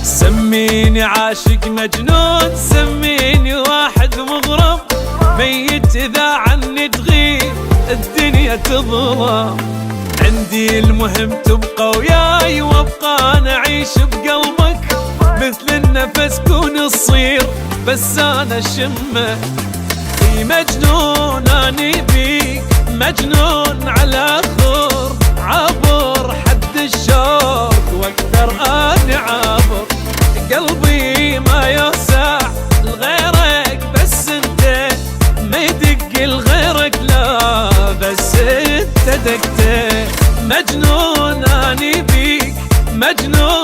سميني عاشق مجنون، سميني واحد مغرم، ميت إذا عني تغيب الدنيا تظلم. عندي المهم تبقى وياي وابقى أنا أعيش بقلبك، مثل النفس كون تصير بس أنا شمه. مجنون أني بيك، مجنون على خور، عبر حد الشوق واكثر أني عابر. قلبي ما يوسع لغيرك بس انت، ما يدق لغيرك لا بس انت دقته. مجنون أني بيك، مجنون